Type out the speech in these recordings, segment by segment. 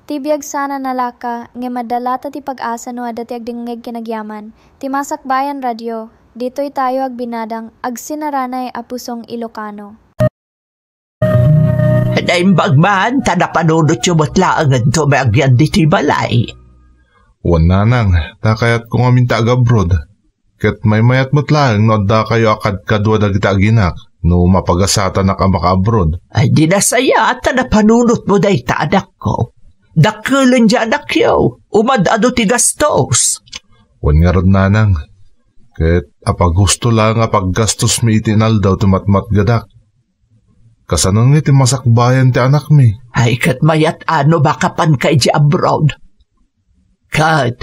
Tibiyag sana nalaka, nga madalata ti pag-asa no adati agdingeg kinagyaman. Ti Masakbayan Radio, dito'y tayo agbinadang agsinaranay a pusong Ilocano. Naimbagman, tanapanunot yung matlaangan to may agyan dito'y balay. Wananang, takayat kong aminta agabroad. Kat may mayat matlaang no da kayo akad kadwa da kita aginak no mapagasata na ka maka-abroad. Ay di na saya, tanapanunot mo da itaanak ko. Dakulan dyan anak yaw, umadado ti gastos. Wan nga rod nanang, kat apag gusto lang apag gastos mi itinal daw tumatmat gadak. Kasanang iti masakbayan ti anak mi. Ay kat mayat ano baka pan kay di abroad. Kat,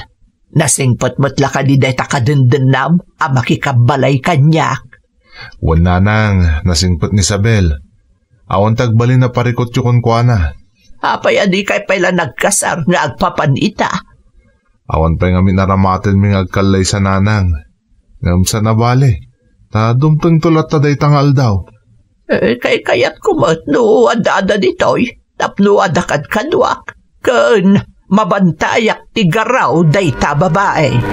nasingpot mo't laka di day takadendennam a makikabalay kanyak. Wan nanang, nasingpot ni Isabel. Awan tagbali na parikot yung kuana. Apay adi kay pala nagkasar nga agpapanita. Awan pa nga minaramatin mi agkalay sa nanang. Ngam sa nabali, ta dumteng tulat ta day tangal daw. Kay kayat kumot no adada ditoy, tapno adakad kadwak. Kun, mabantayak ti garaw day ta babae.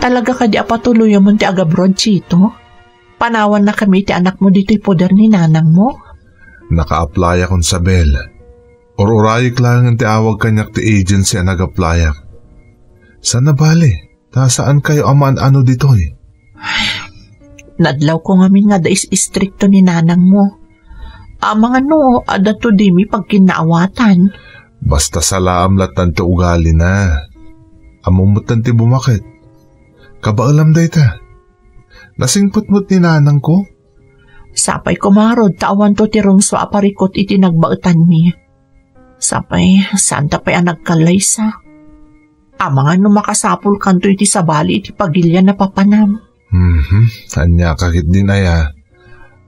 Talaga ka di apatuloy mo ti agabroad, Chito? Panawan na kami ti anak mo dito'y poder ni nanang mo? Naka-apply akong Isabel. Or-urayik lang ti awag kanyak ti agency ang nag-applyak. Saan na bali? Ta saan kayo aman ano dito'y? Nadlaw ko ngamin nga da is-istrikto ni nanang mo. Amang ano, adato di mi pagkinaawatan. Basta salaam latan ti ugali na. Amumutan ti bumakit. Kabaalam day ta. Nasingpot-mot ni nanang ko? Sapay kumarod, tawan to ti rungso aparikot iti nagbautan mi. Sapay, santa pa'y nagkalaysa. Amangan no makasapul kanto iti sabali iti pagilya na papanam. Anya kakit din aya.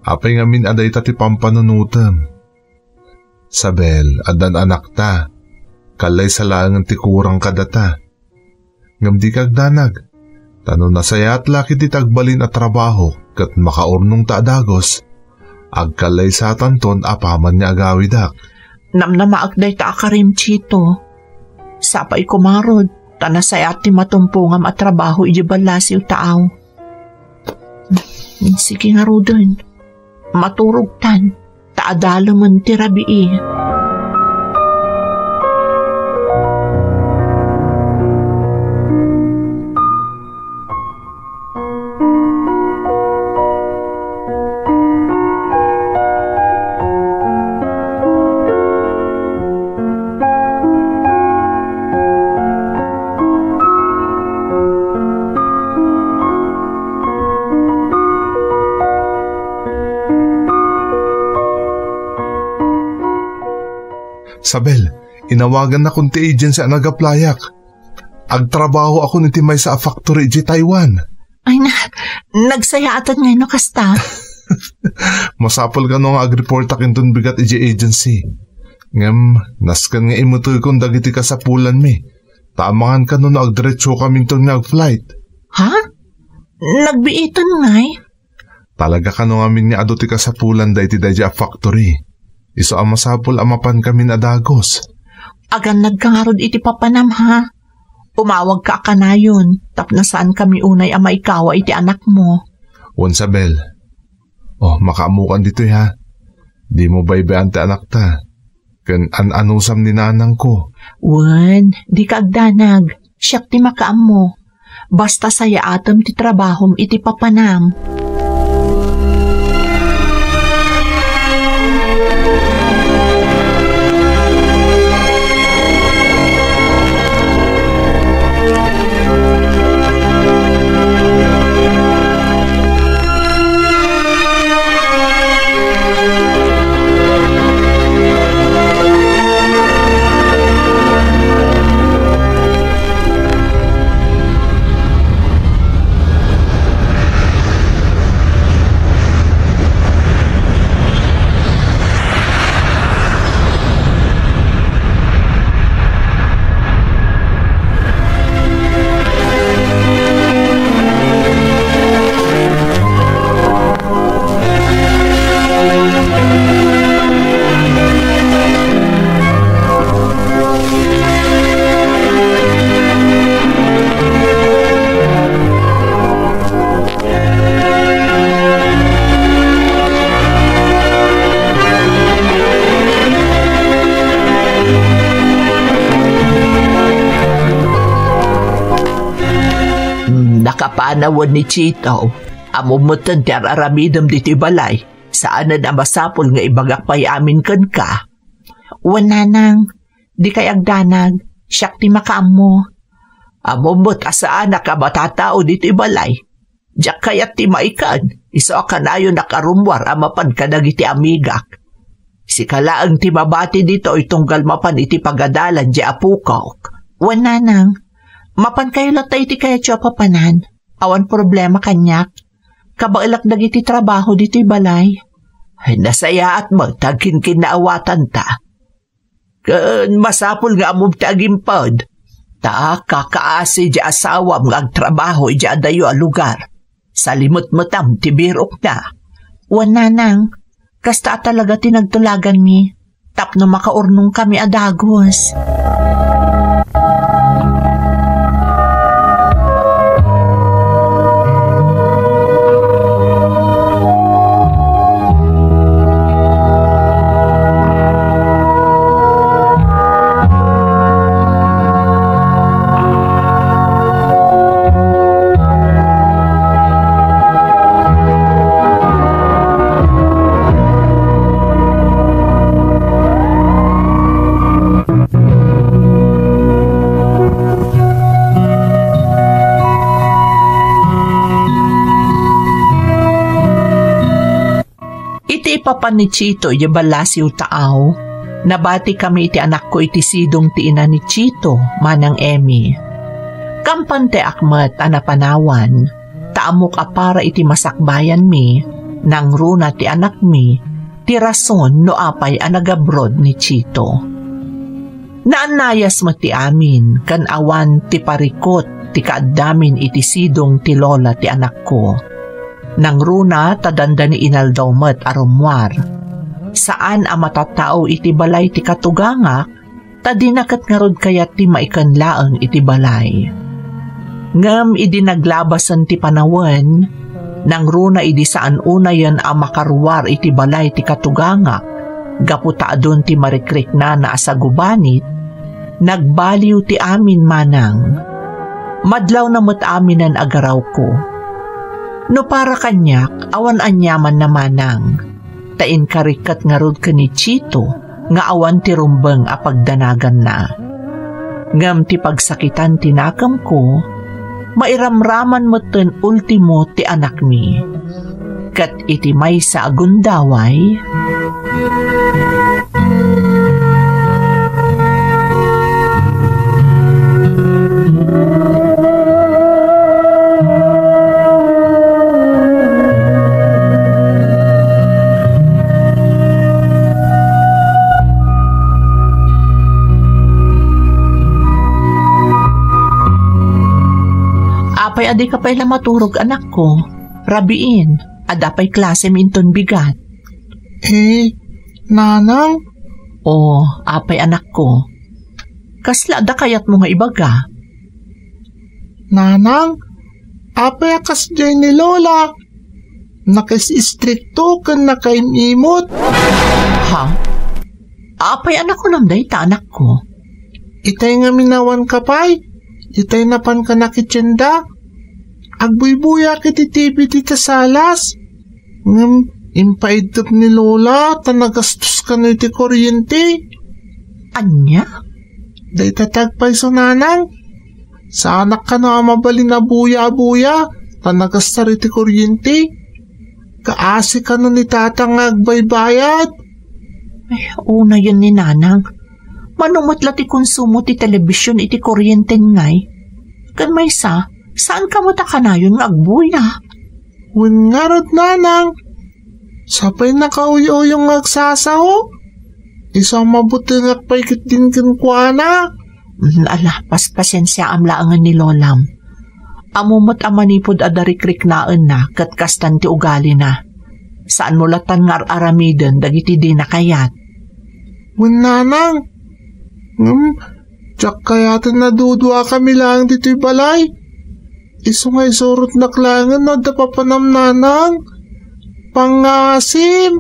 Apay ngamin aday ta ti pampanunutam. Sabel, adan anak ta. Kalay sa langan ti kurang kadata. Ngam di kagdanag. Tano nasayat laki ti tagbalin at trabaho kat makaurnong taadagos. Agkalay sa tanton apaman niya agawidak. Namnamaagday ta akarim, Chito. Sapay kumarod, tanasayat ti matumpungam at trabaho ijibalasiw taaw. Sige nga rodon. Maturog tan, taadalaman ti rabii. Sabel, inawagan na kong ti agency ang nag-applyak. Agtrabaho ako ni Timay sa factory di Taiwan. Ay nagsayaatan nga no kasta. Masapol ka no nga ag-report akin ton bigat iji agency. Ngam, naskan nga imutoy kong dagiti kasapulan mi. Tamangan ka no na agdiretso kami ton nga ag-flight. Ha? Nagbiitan ngay? Talaga ka no ngamin nga aduti kasapulan da iti da factory. Iso ang masapol amapan kami na dagos. Agan nagkangarod iti papanam ha. Umawag ka kanayon, tapna saan kami unay ama ikawa iti anak mo. Wan Sabel. Oh, makaamukan dito ha. Di mo baybayan ti anak ta. Kan anusam ni nanang ko. Wan, di kagdanag. Siyak ti makaam mo. Basta saya atom ti trabahom iti papanam. Paanawan ni Chito, amumutan ti aramidam diti balay, saan na masapol nga ibagak pa'y amin kan ka. Wananang, di kay agdanag, siyak ti makaam mo. Amumut asaan na ka matatao diti balay. Diyak kayat ti maikan, iso ka na yun nakarumwar amapan ka nagiti amigak. Si kalaang ti mabati dito itunggal mapan iti pagadalan di apukok. Wananang, mapan kayo latay ti kaya tiyo papanan. Awan problema kanyak. Kabailak dagiti trabaho dito balay. Ay nasaya at magtagkin kinaawatan ta. Masapul nga among tagimpad. Ta kakaasi di asawam nga agtrabaho di adayo a lugar. Salimot-mutam ti birok na. Wananang, kasta talaga tinagtulagan mi. Tapno makaurnong kami adagos. Papan ni Chito yabalasiw taaw. Nabati kami iti anak ko iti sidong ti ina ni Chito, manang Emmy. Kampante akmat anapanawan, taamok apara iti masakbayan mi, nang runa ti anak mi, ti rason no apay anagabrod ni Chito. Naanayas mo ti amin, kan awan ti parikot, ti kaadamin iti sidong ti lola ti anak ko. Nang runa tadanda ni inaldawmet arumwar. Saan a matatao iti balay ti katugangak, tadinakat nga rod kayat ti maikanlaang iti balay. Ngam idi naglabasan ti panawen, nang runa idi saan unayan a makaruwar iti balay ti katugangak, gaputa adun ti marikrik na asagubanit, nagbaliw ti amin manang. Madlaw na mo't aminan agaraw ko. No para kanyak, awan anyaman na manang. Tain karikat nga rod ka ni Chito, nga awan ti rumbeng a pagdanagan na. Ngam ti pagsakitan tinakam ko, mairamraman mo ten ultimo ti anak mi. Kat iti may sa agundaway, apay adi ka pa'y maturog anak ko. Rabiin, adapay klase minton bigat. Nanang? O, apay anak ko. Kasla da kayat mo nga ibaga. Nanang, apay akas dyan ni Lola. Nakis-istrikto kan nakaimimot. Ha? Apay anak ko namday ta anak ko. Itay nga minawan ka pa'y. Itay napan ka nakitsyenda. Agbuy-buya kiti TV tita salas. Ngam, impaidap ni Lola, tanagastos ka na iti kuryente. Anya? Day tatagpay so nanang. Sa anak ka na mabali na buya-buya, tanagastar iti kuryente. Kaasi ka na ni tatang agbaybayad. Ay, una yun ni nanang. Manumot lati konsumo ti telebisyon iti kuryente ngay. Kan may saan ka mo ta kanayon nga agbuya? Win nga rod nanang. Sapay nakauyo-uyong agsasaho. Isang mabuti nga paikit din kinkwana. Ala, paspasensya amlaangan ni Lolam. Amumot amanipod adarikrik naan na katkastan ti ugali na. Saan mo latan nga aramiden dagiti di nakayat? Win nanang. Tsak kayatin nadudua kami lang dito'y balay. Iso nga isurot na klangan na dapapanam nanang. Pangasim.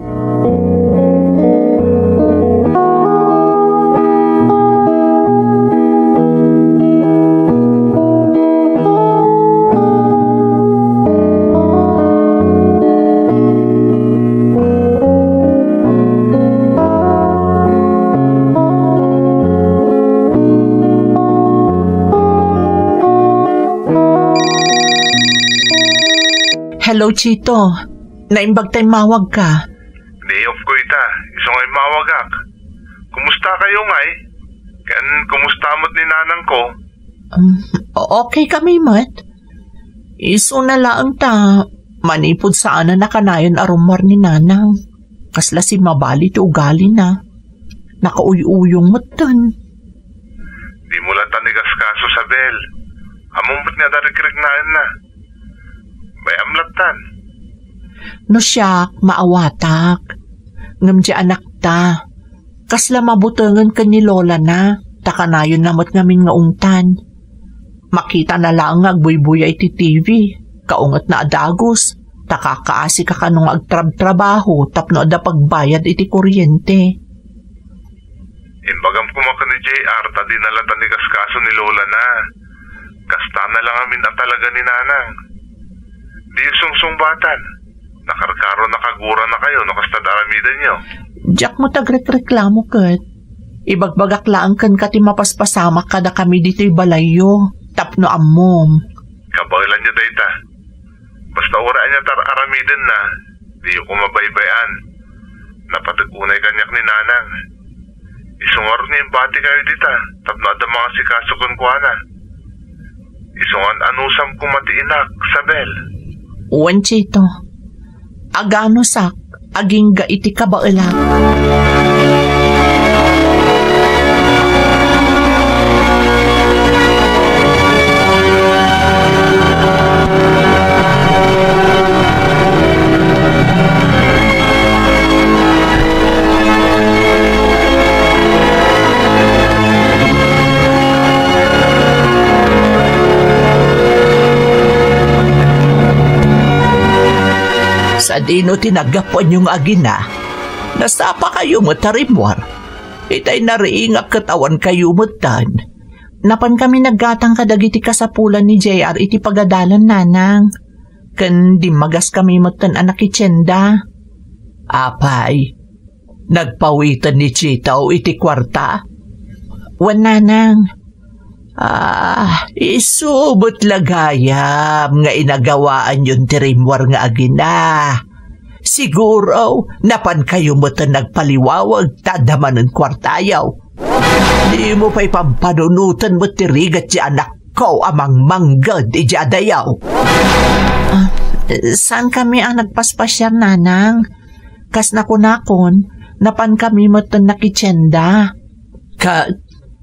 Hello, Chito. Naimbag tayo mawag ka. Day off ko ita. Iso nga'y mawagak. Kumusta kayo nga'y? Kan kumusta mo't ni nanang ko? Okay kami, Mat. Iso na lang ta. Manipod saan na nakanayon arumar ni nanang. Kasla si mabali ti ugali na. Nakauy-uyong matan. Di mo lang tanigas kaso sa Bel. Amumot nga darikrik na na. Bayam latan. No siya, maawatak. Ngam di anak ta. Kasla mabutangan ka ni Lola na. Takanayon namot ngamin nga ungtan. Makita na lang nga agbuy-buya iti TV. Kaungat na adagos. Takakaasi ka kanong agtrab-trabaho tapno ada pagbayad iti kuryente. Imbagam kumaka ni JR tadi nalatan ni kaskaso ni Lola na. Kasta na lang amin at talaga ni nanang. Di sungsung-batan. Nakarkaro nakagura na kayo no kasta daramidan nyo. Diyak mo tagrekreklamo kat. Ibagbagak lang kan kati mapaspasamak kada kami dito'y balayo. Tapno amom. Kabailan nyo dayta. Basta uraan niya aramidan na. Di ko mabaybayan. Napatagunay kanyak ni nanang. Isungar ni bati kayo dita. Tapno ada mga sikasukon ko na. Isungan anusam kumatiinak sa Bel. Uwan, Chito. Agano sak, aging ga iti kabailang. Sa dino tinagapon yung agina, nasapa kayo matarimwar. Itay nariingak katawan kayo mutan. Napan kami naggatang kadagiti kasapulan ni JR iti pagadalan nanang. Kan di magas kami mutan anak ityenda. Apay, nagpawitan ni Chito iti kwarta. Wan nanang. Isubot lagayam nga inagawaan yung tirimwar nga agina. Siguro, napan kayo mo ta nagpaliwawag tadaman ng kwartayaw. Di mo pa'y pampanunutan mo tirigat si anak ko amang manggad ijadayaw. Saan kami ang nagpaspasyar, nanang? Kas nakunakon, napan kami mo ta nakityenda.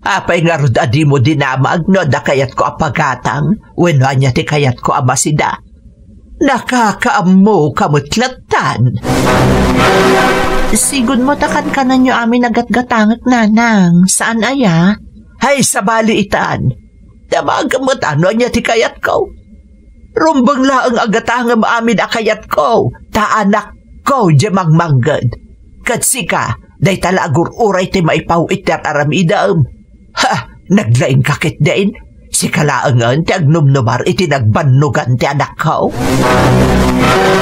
Apay nga rod adi mo dinamag no da kayat ko apagatang wenno anya ti kayat ko amasida. Nakakaammo kamutlatan. Sigud mo takan ka na nyo amin nagatgatangak nanang. Saan aya? Hay sa baliitan. Damagam mo tano anya ti kayat ko. Rumbang laang agatangam amin akayat ko. Ta anak ko jamang manggad. Katsika, day talagur uray ti maipaw itar aramidam. Naglaing kakit dain. Si kalaangan ti agnumnumar iti nagbannugan ti anak ko.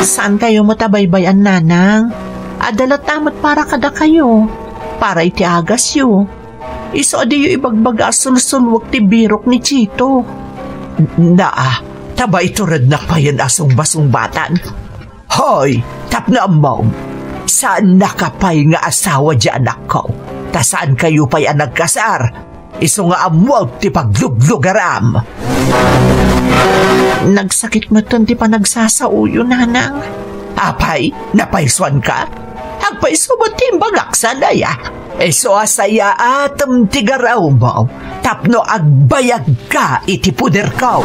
Saan kayo matabaybayan, nanang? Adalat tamot para kada kayo. Para iti agas yo. Iso adi yo ibagbaga sulsulwag ti birok ni Chito. Tabay turad na pa yan asong basong batan. Hoy, tapna mom. Saan nakapay nga asawa di anak ko? Ta saan kayo pa'y nagkasar? Iso nga amwag ti pagluglugaram. Nagsakit mo ton ti panagsasauyo, nanang. Apay, napaiswan ka? Agpaiso mo timbagak sa daya. Iso asaya atam ti garaw mo. Tapno agbayag ka iti puder ko.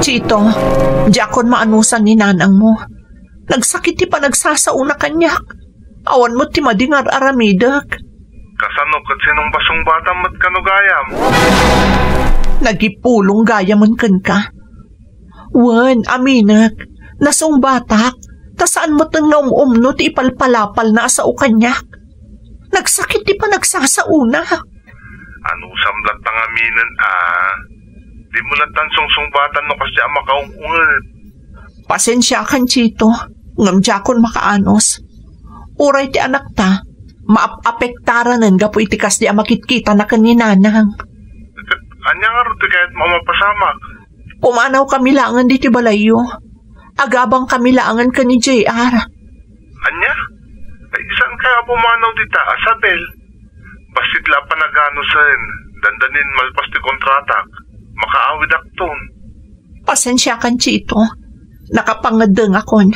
Chito, diakon maanusan ni nanang mo. Nagsakit ti pa nagsasauna kanyak. Awan mo ti madingar aramidak. Kasanok at sinong basong bata mat kanugayam? Nagipulong gayamon kan ka. Wan, aminak. Nasong batak, tasaan mo tang naumumno ti ipalpalapal na asa o kanyak. Nagsakit ti pa nagsasauna. Ano samlat tangaminan Di mo lang tansong-sungbatan no kasi makaungungol. Pasensya kan, Chito. Ngamjakon makaanos. Uray ti anak ta, maapektaranan gapo itikas di amakitkita na kaninanang. Anya nga rin kahit mamapasamak. Pumanaw kami langan di ti balayo. Agabang kami langan ka ni JR. Anya? Ay isang kaya pumanaw dita, Asabel? Basitla pa naganusan, dandanin malpas ti kontratak, makaawid akton. Pasensya kan, Chito. Nakapangadeng akon.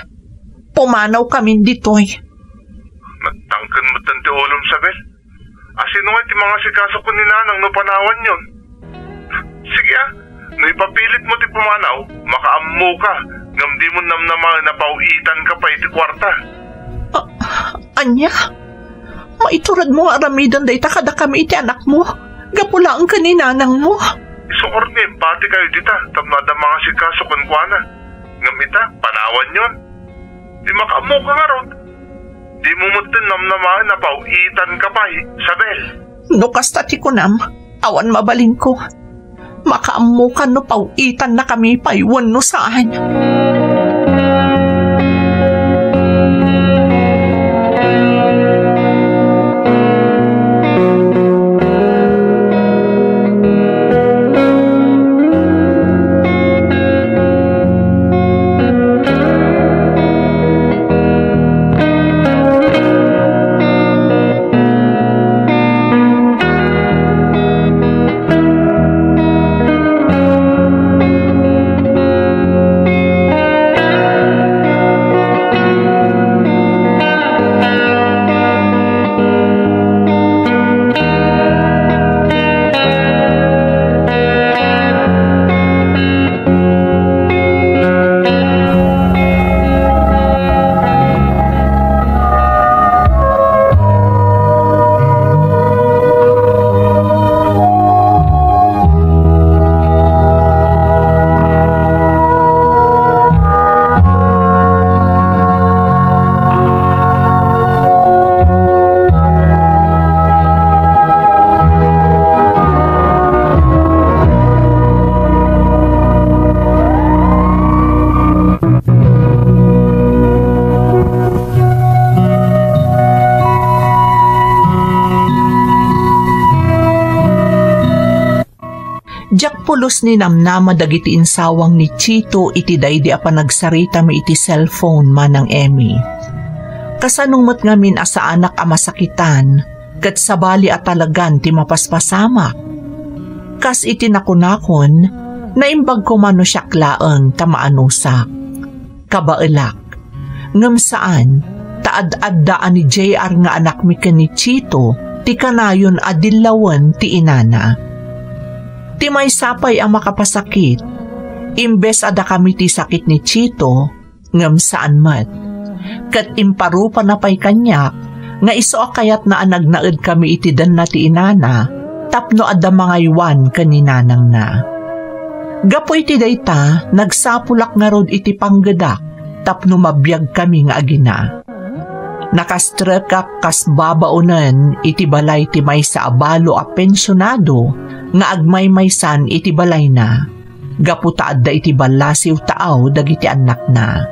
Pumanaw kami ditoy. Nagtangkan mo tanti olom, Sabel. Asino nga ti mga sikaso ko ni nanang no panawan yon. Sige no ipapilit mo ti pumanaw, makaammo ka, ngam di mo namnaman na pauitan ka pa iti kwarta. Anya? Maiturad mo aramidan day kada kami iti anak mo. Gapula ang kaninanang mo. Isukor ni empati kayo dita, tamnada mga sikaso kunkwana. Ngam ita, panawan yon. Di makaammo ka nga ron. Di mo mutin namnaman na pauitan ka pa, Sabel. No kastati ko nam, awan mabalin ko. Makaammo ka no pauitan na kami paiwan no saan. Jak pulos ni namnama dagiti insawang ni Chito iti daydi a panagsarita mi iti cellphone manang Emmy. Kasanungmat ngamin asa anak a masakitan ket sabali a talagan ti mapaspasamak. Kas iti nakunakon naimbag ko mano siya klaeng tamaanusak. Kabaelak ngem saan taad-addaan ni JR nga anak mi ken ni Chito ti kanayon a dillawen ti inana. Ti may sapay ang makapasakit, imbes ada kami ti sakit ni Chito, ngam saan mat. Kat imparupa na pa'y kanyak, nga iso akayat na anagnaed kami iti dan na ti inana, tapno ada mga iwan kaninanang na. Gapo iti dayta, nagsapulak nga rod iti panggadak, tapno mabiyag kami nga agina. Nakastrekak kas babaunan iti balay ti may sa abalo a pensyonado, nga agmay-maysan iti balay na, gaputaad da iti balasiw taaw dagiti anak na.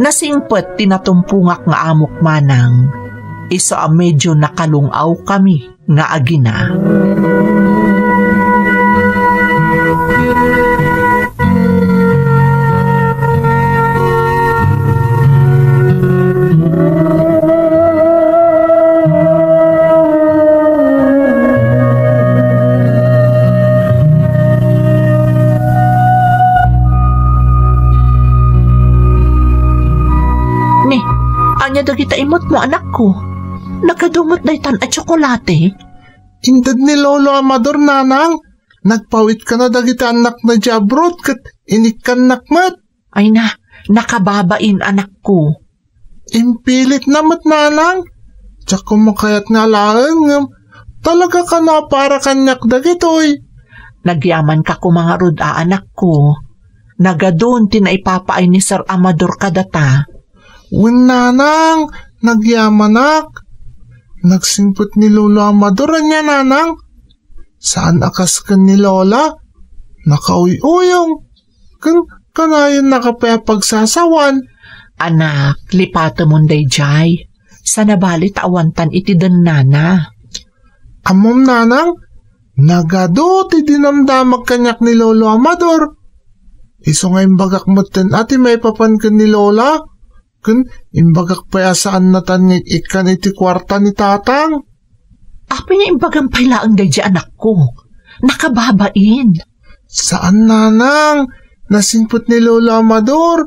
Nasingpet tinatumpungak nga amok manang, iso a medyo nakalungaw kami nga agina. Anya dagita imot mo anak ko. Nakadumot na itan at tsokolate. Hindad ni Lolo Amador nanang. Nagpawit ka na dagita anak na jabrot kat inikan nakmat. Ay na, nakababain anak ko. Impilit namat nanang. Tsak kumakayat nga laeng. Talaga ka na para kanyak dagitoy. Nagyaman ka ko mga rod anak ko. Nagadon tinaipapaay ni Sir Amador kadata. Wen nanang, nagyamanak. Nagsimpot ni Lolo Amador niya nanang. Saan akas kan ni Lola? Nakauy-uyong. Kanayon nakapayapagsasawan. Anak, lipata monday jay. Sa nabalit awantan iti nana. Amom nanang, nagado ti dinamdamag kanyak ni Lolo Amador. Iso nga imbagak mo ten ati may papan kan ni Lola. Kun imbagak pa saan natan ikan iti kwarta ni tatang. Apo niya imbagang pailaang day anak ko. Nakababain. Saan nanang? Nasimpot ni Lolo Amador.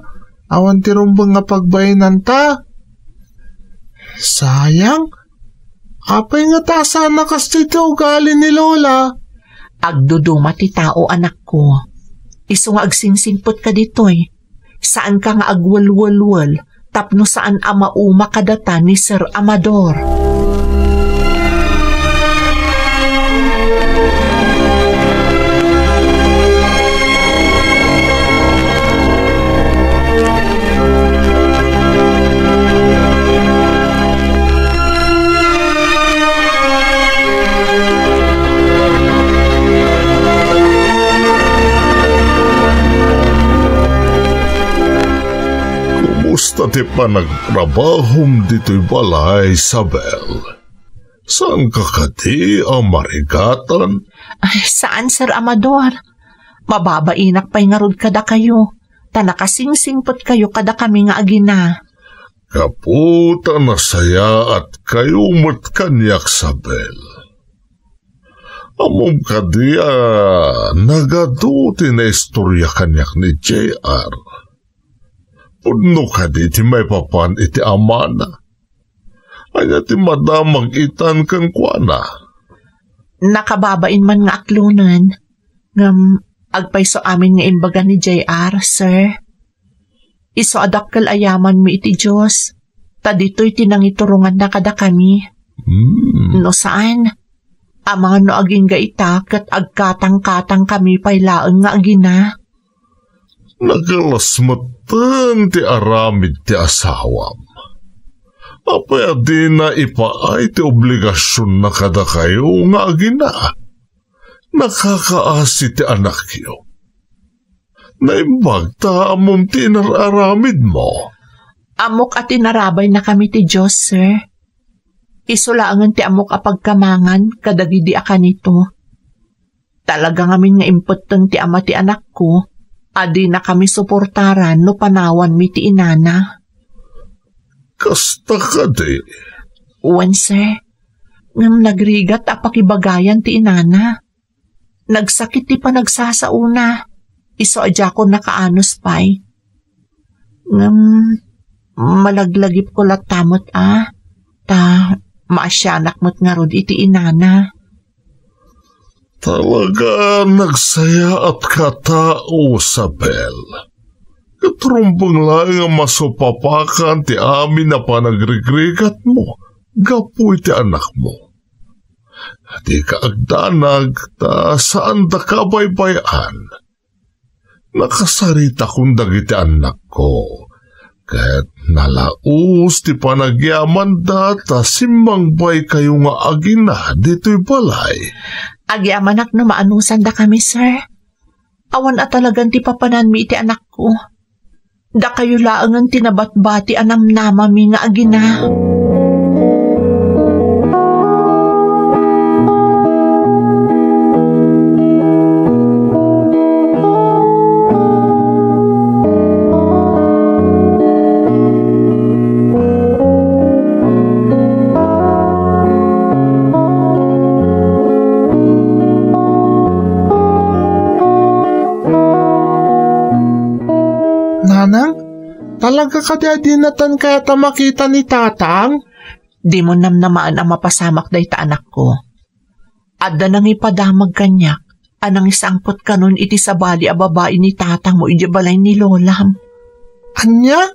Awan ti rumbang nga pagbayanan ta. Sayang. Apay nga ta sana kasi iti ugali ni Lola. Agduduma ti tao anak ko. Iso nga agsinsimpot ka ditoy. Saan ka nga agwalwalwal tapno saan amauma kadata ni Sir Amador. Kumusta ti panagtrabahom dito'y balay, Isabel? Saan ka kadi ang marigatan? Ay, saan, Sir Amador? Mababainak pa'y ngarod kada kayo. Tanakasingsingpot kayo kada kami nga agina. Kaputa na saya at kayo matkanyak, Isabel. Amom kadi nagaduti na istorya kanyak ni J.R. Pudno ka di ti may papan iti amana. Anya ti madamag itan kang kuana. Nakababain man nga aklunan. Ngam agpayso amin nga imbaga ni J.R., sir. Iso adakkel ayaman mi iti Diyos. Ta dito'y tinangiturungan na kada kami. No saan? Amang no aging gaita kat agkatang-katang kami pailaang nga agina. Nagalasmatan ti aramid ti asawam. Apaya di na ipaay ti obligasyon na kada kayo nga agina. Nakakaasi ti anak yo. Naimbag ta amom ti inararamid mo. Amok at inarabay na kami ti Diyos, sir. Isulaangan ti amok apagkamangan kadagidi akan ito. Talaga ngamin nga imputang ti ama ti anak ko. Adi na kami suportaran no panawan mi ti inana. Kasta ka di. Uwan, sir. Ngam nagrigat apakibagayan ti inana. Nagsakit ti panagsasauna. Iso adya ko nakaanos pa'y. Ngam malaglagip ko latamot Ta maasyanak mo't nga rod iti inana. Talaga nagsaya at katao, Isabel. Katrumbang lang ang masupapakan ti amin na panagrigrigat mo. Gapoy ti anak mo. Di ka agdanag ta saan da ka baybayan. Nakasarita kong dagiti anak ko. Ket nalaus ti panagyaman data simangbay kayo nga agina dito'y balay. Agyamanak na maanusan da kami, sir. Awan at talagang ti papanan mi iti anak ko. Da kayo laangan tinabatbati anam nama mi nga agina. Talaga ka di natan kaya ta makita ni tatang? Di mo namnamaan ang mapasamak day ta anak ko. Adda nang ipadamag kanyak, anang isangpot kanon iti sabali a babae ni tatang mo iti balay ni Lolam. Anya?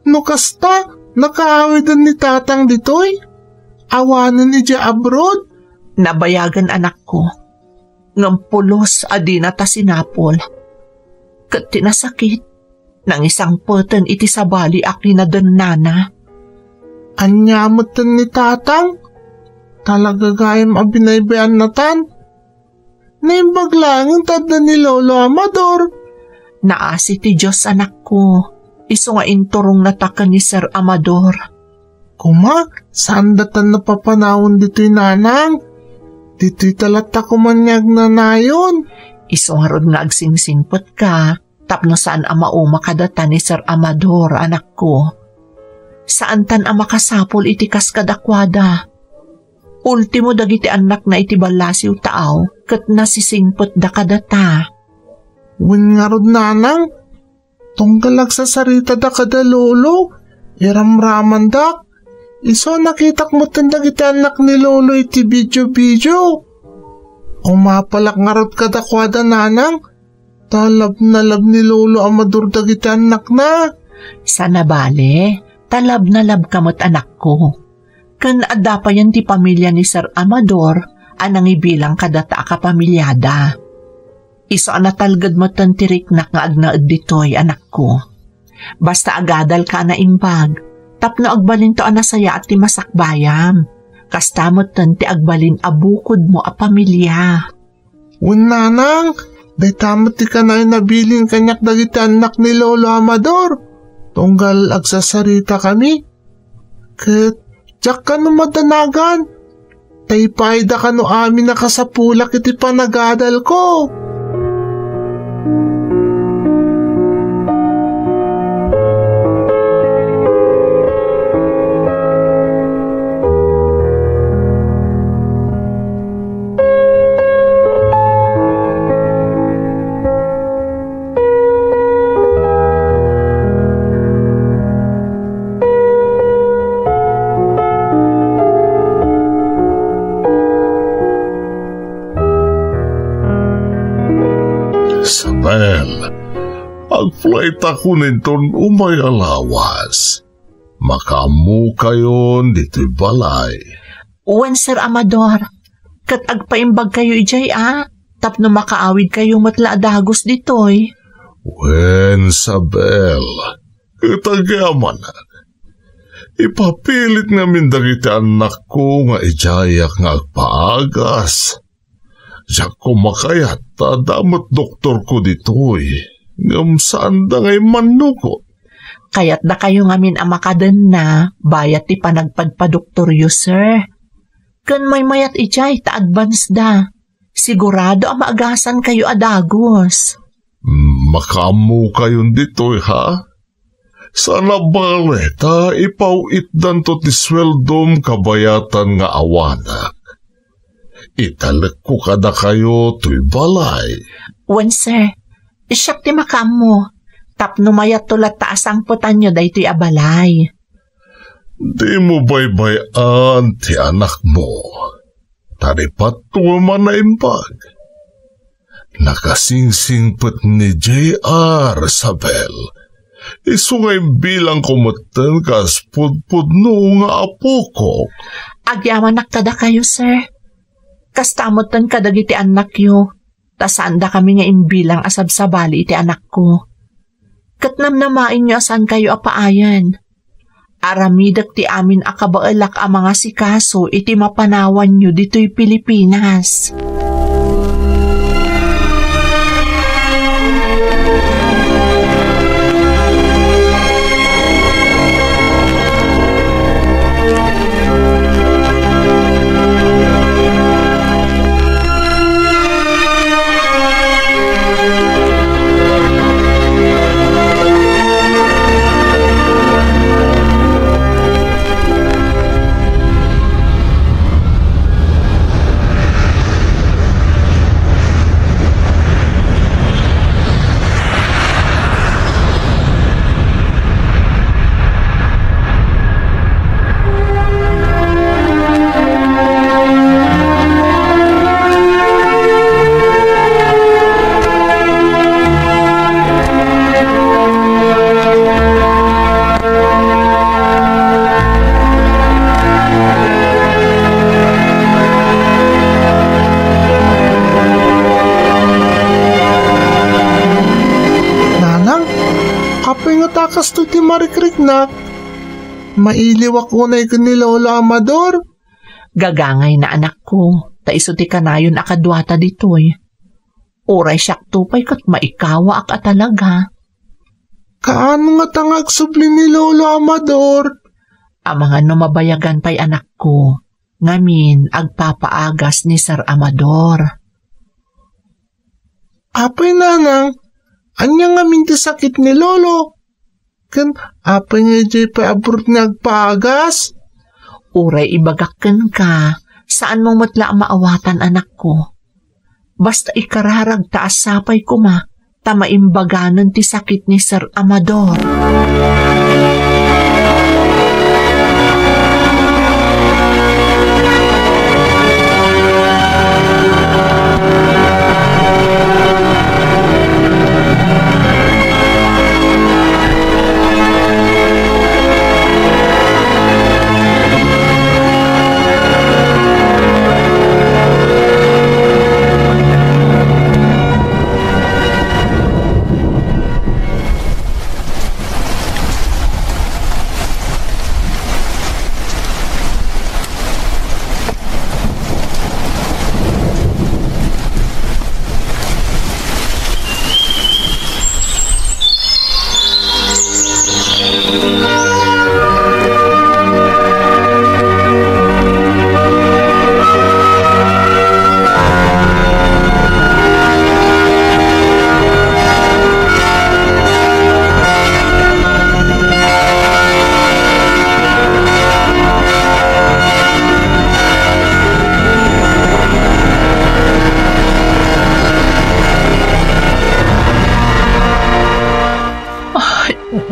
No kasta, nakaawidan ni tatang ditoy? Awanan ni Dya abroad? Nabayagan anak ko. Ngampulos adi na ta sinapol. Kat tinasakit, nang isang peten iti sabali aki na nana. Anyamutan ni tatang? Talaga gayam abinaybayan na tan? Naimbag lang tada ni Lolo Amador. Naasi ti Diyos anak ko, iso nga inturong nataka ni Sir Amador. Kuma, saan datan napapanahon dito'y nanang? Dito'y talata kumanyag na nayon. Iso nga rod nga agsingsingpot ka, tapno saan ang mauma kadata ni Sir Amador anak ko. Saan tan ang makasapol iti kaskadakwada? Ultimo dagiti anak na iti balasiw taaw, kat nasisingpot da kadata. Wen nga rod nanang, tunggalag sa sarita da kada lolo, iramraman dak. Iso nakitak mo tandag iti anak ni lolo iti video-video. Umapalak nga rod kada kwada nanang, talab na lab ni lolo Amador dagiti anak na. Sana bale, talab na lab kamot anak ko. Kan adapa yan ti pamilya ni Sir Amador, anang ibilang kadata ka pamilyada. Iso natalgad mo tantirik na nga agnaad ditoy anak ko. Basta agadal ka na imbag, tapno agbalin to anasaya at ti masakbayam. Kastamot ti agbalin abukod mo a pamilya. Nanang, day tamot ti kanay nabilin kanyak dagiti anak ni Lolo Amador. Tunggal agsasarita kami. Ket, jak ka no madanagan. Taypayda ka no amin nakasapulak iti panagadal ko. Sabel, ag-flight ako ninton umay alawas. Makamu kayon dito'y balay. Uwan Sir Amador, kat agpaimbag kayo ijay tapno makaawid kayo matla dagos ditoy. Wen, Sabel, katagyaman na. Ipapilit namin dagiti anak ko nga ijayak nga agpaagas. Diyak ko makayat, damot doktor ko ditoy. Ngam saan da ngay manukot? Kaya't da kayo ngamin ang makadan na, bayat ti panagpadpadoktoryo, sir. Kan may mayat ijay, ta-advance da. Sigurado ang maagasan kayo adagos. Makamu kayon ditoy, ha? Sana bale, ta ipawit dan to ti sweldom kabayatan nga awanak. Italek ko kada kayo to'y balay. Wen, sir, isyap ti makam mo. Tapno mayat tulat taas ang putan nyo dahi to'y abalay. Di mo baybayan ti anak mo. Taripat tuwa na imbag. Nakasingsingpet ni J.R. Sabel. Isungay bilang kumatan kas pudpudno nga apo ko. Agyaman naktada kayo, sir. Kastamotan kadagiti anak yo, tasanda kami nga imbilang asab sa bali iti anak ko. Katnamnamain nyo asan kayo apaayan. Aramidak ti amin akabaalak ang mga sikaso iti mapanawan nyo dito'y Pilipinas. kasto ti marikriknak. Mailiw ako na ni Lolo Amador. Gagangay na anak ko, ta iso ti kanayon akadwata ditoy. Oray siyak tupay kat maikawa ak atalaga. Kaano nga tangag subli ni Lolo Amador? Amangan no mabayagan pa'y anak ko, ngamin agpapaagas ni Sir Amador. Apay nanang, anya nga minti sakit ni Lolo. Kan apay nga jay pa abot nga agpaagas? Uray ibagakken ka, saan mong matla maawatan anak ko? Basta ikararag taas sapay ko ma, tamaimbaganon ti sakit ni Sir Amador.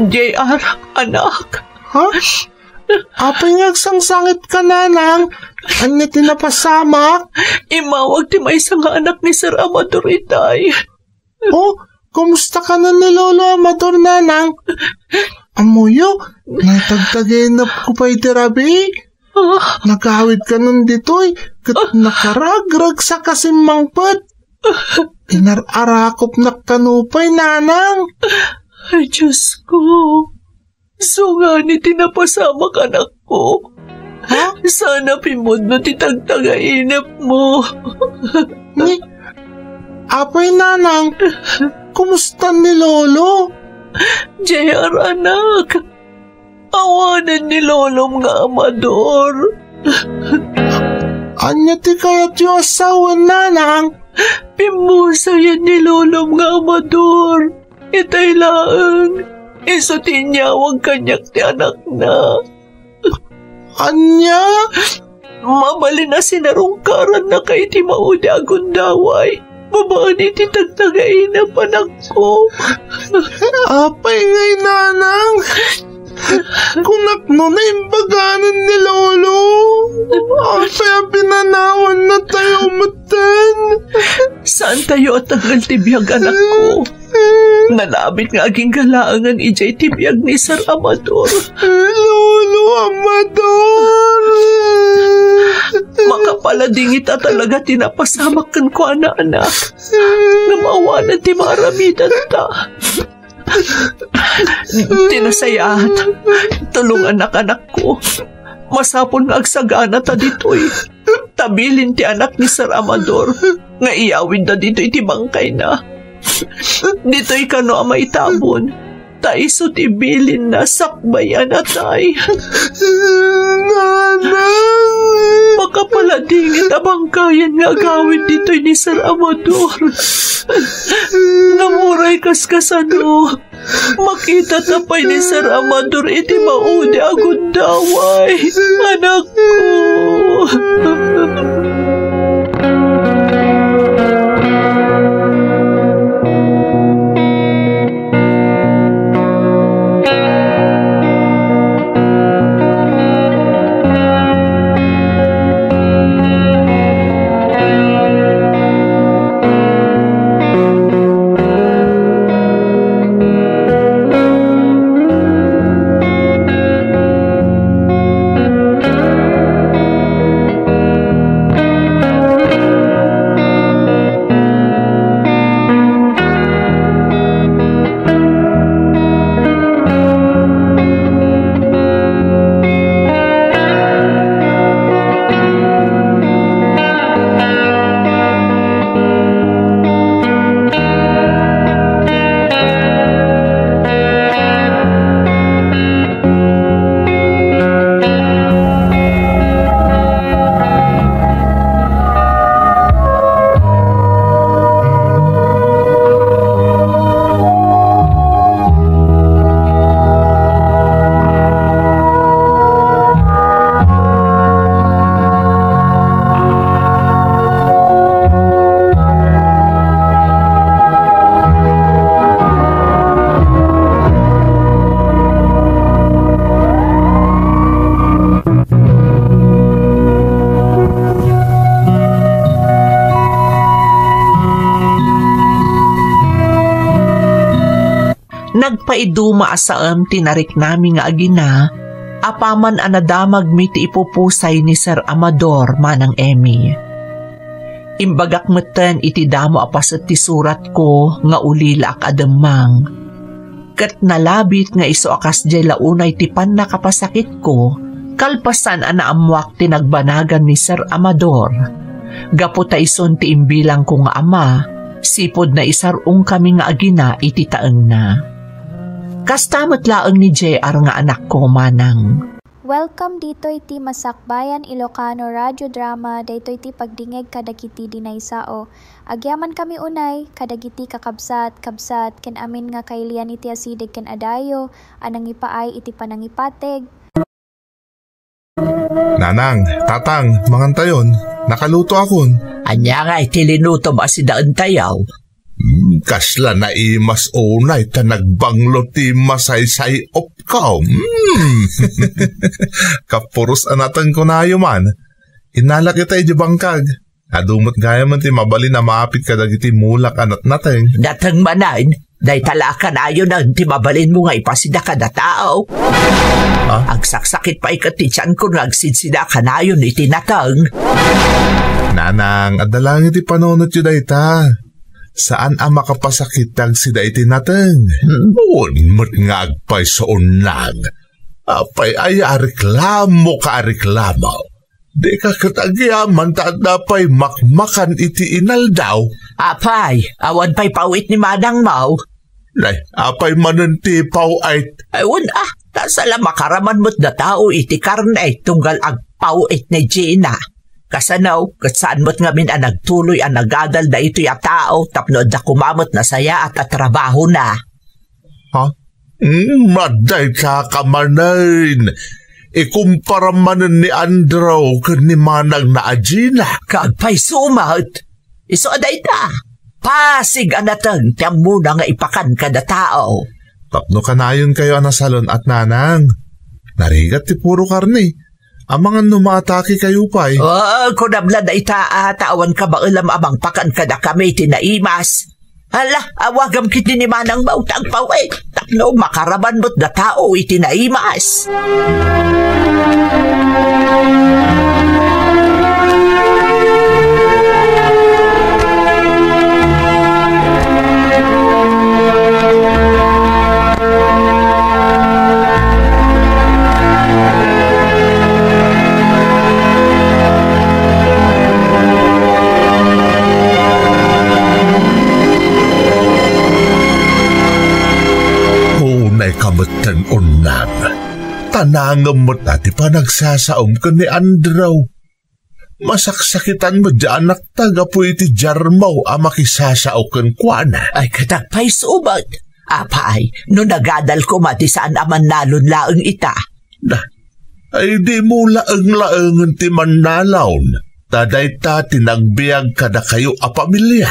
JR, anak. Ha? Apay nga sangsangit ka nanang, anya tinapasamak? Imawag ti may nga anak ni Sir Amador itay. Oh, kumusta ka na ni Lolo Amador nanang? Amuyo, natagtagay ko pa'y tirabi. Nagawid ka nun ditoy, kat nakaragrag sa kasimmangpet. Inararakop na kanupay nanang. Ay, Diyos ko. So nga ni tinapasamak anak ko. Ha? Sana pimod no titagtagainap mo. Ni, apay nanang, kumusta ni Lolo? JR, anak. Awanan ni Lolom nga Amador. Anya ti kayat yung asawa nanang? Pimusa yan ni Lolom nga Amador. Itay laang, iso tinyawag kanyak ti anak na. Anya? Mabali na sinarungkaran na kay ti maudi agundaway. Babaan iti tagtagain na panak ko. Apay ngay nanang. Kunak no na imbaganan ni Lolo. Apay ang pinanawan na tayo matan. Saan tayo at tagal tibiyag anak ko? Nalabit nga aging galaangan ijay tibiyag ni Sir Amador. Lolo Amador! Makapaladingit at talaga tinapasamakan ko anak-anak. Namawanan ti maramitan ta. Tinasayat, tulong anak-anak ko. Masapon nga agsagana ta ditoy. Tabilin ti anak ni Sir Amador. Nga iyawid na dito iti bangkay na. Dito'y kano ang maitabon. Taiso tibilin na sakbayan atay. Nanang! Makapaladingit abangkayan nga gawin dito'y ni Sir Amador. Namuray kaskasano. Makita tapay ni Sir Amador iti maudi agundaway. Anak ko. Nagpaiduma asaam tinarik nami nga agina, apaman anadamag mi ti ipupusay ni Sir Amador manang Emmy. Imbagak meten iti damo apaset ti surat ko nga ulila ak ademang. Ket nalabit nga iso akas jay launay ti nakapasakit ko, kalpasan anaamuak ti nagbanagan ni Sir Amador. Gaputa ison ti imbilang ko nga ama, sipod na isarong kami nga agina iti taeng na. Kastamot laeng ni JR nga anak ko manang. Welcome dito iti Masakbayan Ilocano Radio Drama, dayto iti pagdingeg kadagiti dinaysao. Agyaman kami unay, kadagiti kakabsat, ken amin nga kailian iti asidig ken adayo, anang ipaay iti panangipateg. Nanang, tatang, mangantayon, nakaluto akon. Anya nga iti linuto mo asidaan tayaw. Kasla na imas unay ta nagbanglo ti masaysay opkaw. Kapuros anatan ko na man. Inala kita iti bangkag. Adumot gaya man ti mabali na maapit kadagiti mulak anat nateng. Datang manain, day talakan ayo na ti mabalin mo nga ipasida ka na tao. Agsaksakit pa ikatitsan ko nga agsidsida ka na yun iti natang. Nanang, adalangin ti panonot yun day ta. Saan ang makapasakit ang sida iti nateng? Mo't nga agpay sa unlang. Apay ay reklamo ka reklamo. Di ka katagyaman ta dapay makmakan iti inaldaw. Apay, awan pa'y pawit ni Madang Mau. Nay, apay mananti pawit. Ayun tasala makaraman mo't na tao iti karne tunggal agpawit ni Gina. Kasanaw, saan mo't ngamin ang nagtuloy ang nagadal na ito'y a tao tapno da kumamot na saya at trabaho na. Ha? Maday ka kamanain. Ikumpara manan ni Andrew ni manang na Gina. Kagpay sumat. Iso aday ta. Pasig anatang tiyang muna nga ipakan kada tao. Tapno kanayon kayo anasalon at nanang. Narigat ti puro karni. Amangan numatake kayo pa'y. Kunabla na tawan ka ba ulam amang pakan kada kami tinaimas. Hala, awagam kiti ni Manang Bautang pawit. Takno makaraban mo't na tao itinaimas. Kamutan unang. Tanangam mo tati pa nagsasaom ka ni Andrew. Masaksakitan mo dyan anak taga po iti jarmaw makisasao kan kuana. Ay katagpay subat. Apay, no nagadal ko mati saan aman nalon laeng ita. Ay di mo laeng ti manalaon. Taday tati nagbiag kada kayo pamilya.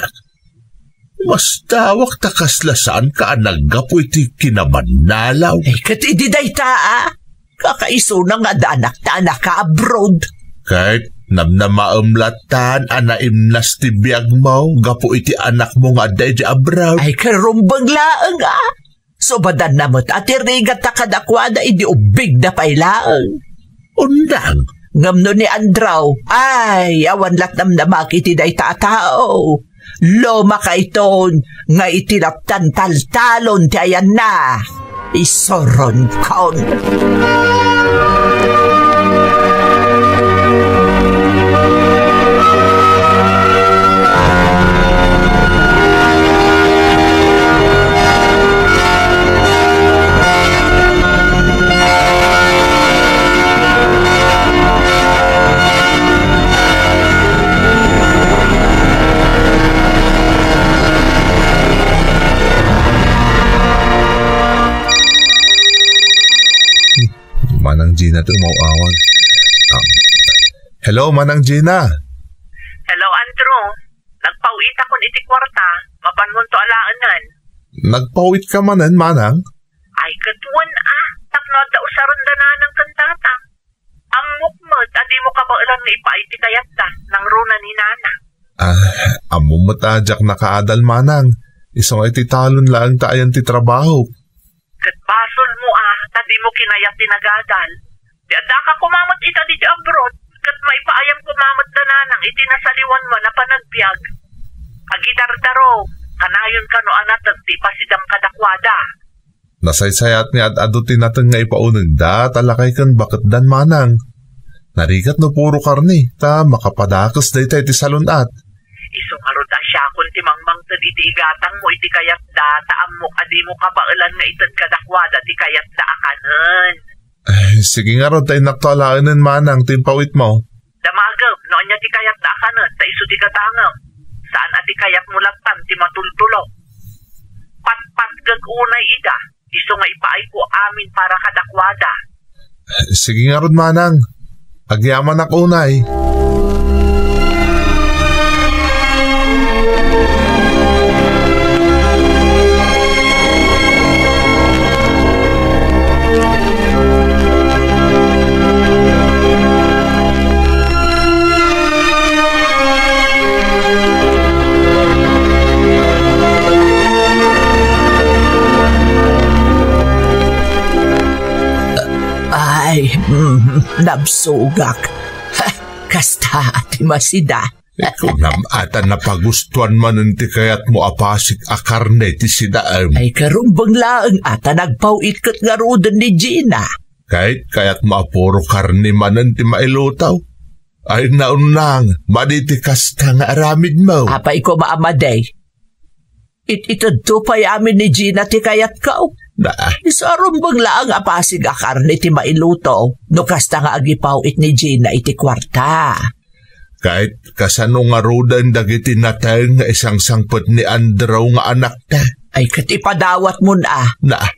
Mas tawak takaslasaan ka naggapo iti kinamanalaw. Ay katididay ta kakaiso na nga danak ta naka-abroad. Kahit namnamaamlatan anaimnas ti biyag mo, gapo iti anak mo nga day di abroad. Ay karumbang laeng So badan na mo't atirigat ta kadakwada idi ubig na pailaeng. Undang. Ngamno ni Andrew, ay awan latnam na makitiday ta tao. Loma ka iton, nga itinaptan taltalon ti ayan na. Isoron kon. Manang Gina ito umawawag. Hello, Manang Gina. Hello, Andrew. Nagpawit ako iti kwarta. Mapangon to alaanan. Nagpawit ka manan, Manang? Ay, katuan Tapno da usaron da na ng kantata. Ang mukmot, adi mo ka ba ilang na ipaiti kayat ta ng runa ni Nana? Amo matadyak na kaadal, Manang. Isang iti talon lang taayan ti trabaho. Kat basol mo tadi mo kinayat tinagadal. Di adda ka kumamot ita di abroad, kat maipaayam kumamot na nanang iti nasaliwan mo na panagbiag. Agidardaro, kanayon ka no anatag ti pasidam kadakwada. Nasaysayat ni ad-adutin natin nga ipaunag da, talakay kan bakit dan manang. Narigat no puro karni, ta makapadakas da iti salunat. Isungarod siya kung timangmang tadi ti igatang mo iti kayat da, taam mo adi mo kabailan nga itad kadakwada ti kayat da akanan. Sige nga ron, tayo naktualaanan manang, timpawit mo. Damagam, noon niya ti kayat da akanan, ta iso ti katangam. Saan ati kayat mo lagtan ti matultulo? Pat-pat gag unay ida, iso nga ipaay ko amin para kadakwada. Sige nga ron manang, agyaman ak unay. Nabsugak. Kasta ati masida. Ikaw nam ata napagustuhan man ti kayat mo apasik akarne ti sidaam. Ay karumbang laang ata nagpawit kat nga rudan ni Gina. Kahit kayat maapuro karne manan ti mailutaw. Ay naunang, maditikas ka nga aramid mo. Apay ko maamaday. Itadto pa yamin ni Gina ti kayat kao. Isaron bang laang apasig akarne ti mailuto, no kasta nga agipaw ni Gina iti kwarta. Kahit kasano nga rodan dagiti natay nga isang sangpot ni Andrew nga anak ta. Ay katipadawat mo na.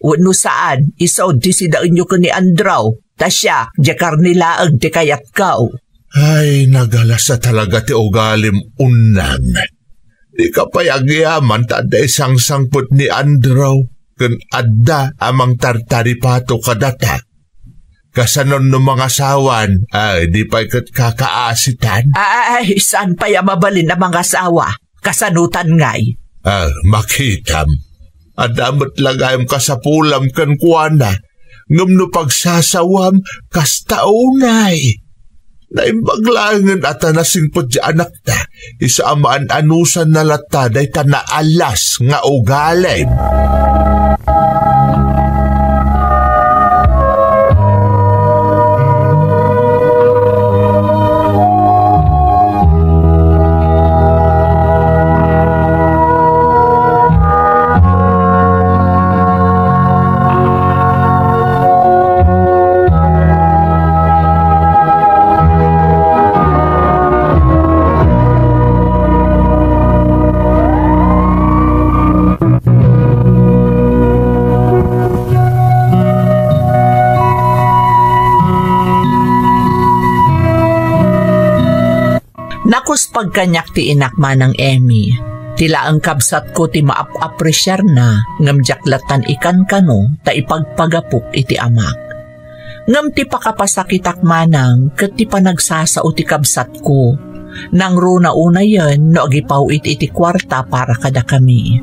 Wano saan, isaw di sidaan nyo ka ni Andrew, ta siya, jakar nilaang ti kayat kao. Ay, nagalasa talaga ti ugalim unang. Di ka payagyaman ta da isang sangpot ni Andrew. Kun adda amang tartaripato kadata. Kasanon no mga sawan, ay di pa ikat kakaasitan. Ay, saan pa mabalin na mga sawa? Kasanutan ngay. Makitam. Adamot lagayam kasapulam kan kuwana. Ngam no pagsasawam, kastaunay. Naimbaglangan at nasing po di anak ta. Isa amaan anusan na lataday ta na alas nga ugalay. Nakos pagkanyak ti inakman ng Emmy, tila ang kabsat ko ti maap-apresyar na ngam jaklatan ikan kano ta ipagpagapok iti amak. Ngam ti pakapasakitak manang ket ti panagsasao ti kabsat ko, nang runa una yan no agipaw iti kwarta para kada kami.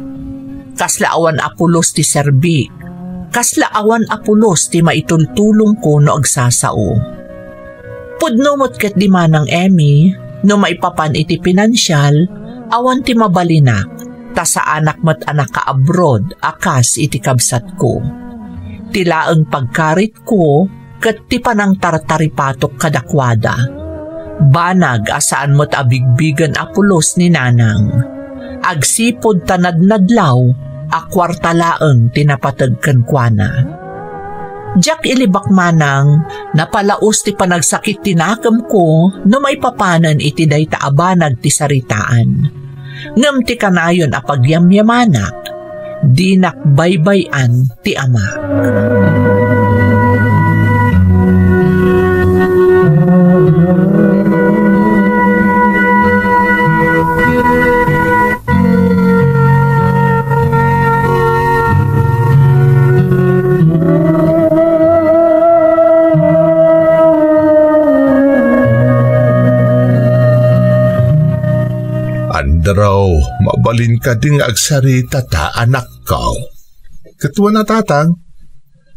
Kaslaawan apulos ti serbik, kaslaawan apulos ti maitultulong ko no agsasao. Pudnomot ket di manang Emmy, no maipapan iti pinansyal, awan ti mabalinak, ta sa anak mat anak ka abroad, akas iti kabsat ko. Tila ang pagkarit ko, kat ti panang tartaripatok kadakwada. Banag asaan mo't abigbigan apulos ni nanang. Agsipod tanadnadlaw, akwartalaang tinapatagkan kuana. Diyak ilibak manang, napalaos ti panagsakit tinakam ko no may papanan iti day taabanag ti saritaan. Ngam ti kanayon apagyamyamanak, dinak baybayan ti ama. Andrew, mabalin ka ding agsarita ta anak ko. Katuwa na tatang,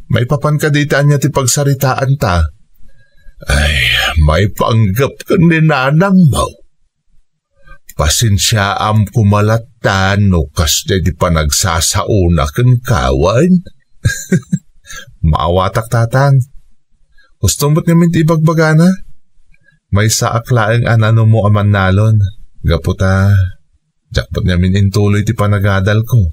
May papankaditaan niya ti pagsaritaan ta. Ay, may panggap ka ni nanang mo. Pasensyaam kumalatan no kasde di pa nagsasauna kang kawan. Maawatak tatang. Gusto mo't ngamin ti ibagbagana? May saaklaeng anano mo aman nalon. Gaputa, jakpat ngamin intuloy ti panagadal ko.